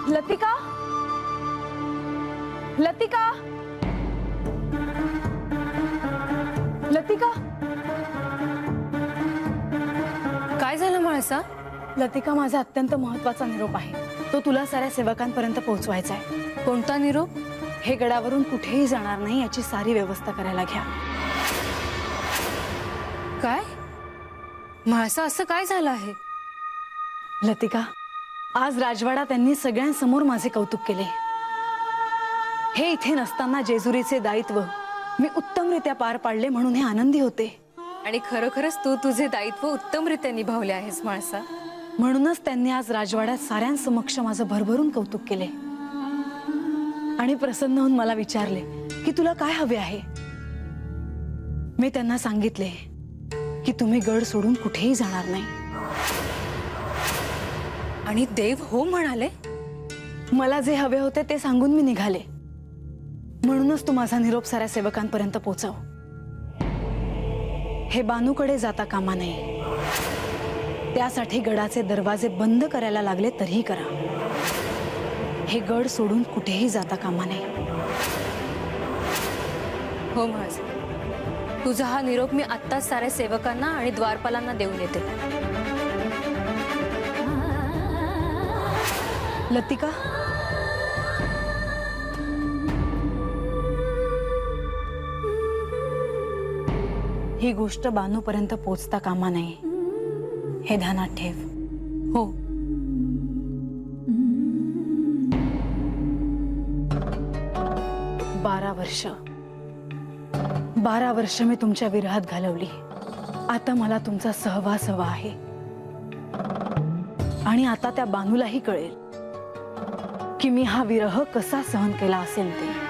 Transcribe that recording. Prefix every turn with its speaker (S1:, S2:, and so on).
S1: लतिका, लतिका, लतिका,
S2: काय झालं म्हाळसा?
S1: लतिका, माझा अत्यंत महत्त्वाचा निरोप आहे. तो तुला साऱ्या सेवकांपर्यंत पोहोचवायचा आहे.
S2: कोणता निरोप?
S1: हे गडावरून कुठेही जाणार नाही याची सारी व्यवस्था करायला घ्या.
S2: काय म्हाळसा, असं काय झालं आहे?
S1: लतिका, आज राजवाडा त्यांनी सगळ्यांसमोर माझे कौतुक केले. हे इथे नसताना जेजुरीचे दायित्व मी उत्तमरित्या पार पाडले म्हणून हे आनंदी होते.
S2: आणि खरोखरच तू तुझे दायित्व उत्तमरित्या निभावले आहेस म्हाळसा.
S1: म्हणूनच त्यांनी आज राजवाड्यात साऱ्यांसमक्ष माझं भरभरून कौतुक केले आणि प्रसन्न होऊन मला विचारले की तुला काय हवे आहे. मी त्यांना सांगितले की तुम्ही गड सोडून कुठेही जाणार नाही.
S2: आणि देव हो म्हणाले?
S1: मला जे हवे होते ते सांगून मी निघाले. म्हणूनच तू माझा निरोप साऱ्या सेवकांपर्यंत पोहोचव. हे बानूकडे जाता कामा नये. त्यासाठी गडाचे दरवाजे बंद करायला लागले तरीही करा. हे गड सोडून कुठेही जाता कामा नये.
S2: हो म्हाळसा, तुझा हा निरोप मी आत्ताच साऱ्या सेवकांना आणि द्वारपालांना देऊन येते.
S1: लतिका, ही गोष्ट बानूपर्यंत पोचता कामा नये, हे ध्यानात ठेव.
S2: हो.
S1: 12 वर्ष मी तुमच्या विरहात घालवली. आता मला तुमचा सहवास हवा आहे. आणि आता त्या बानूलाही कळेल की मी हा विरह कसा सहन केला असेल ते.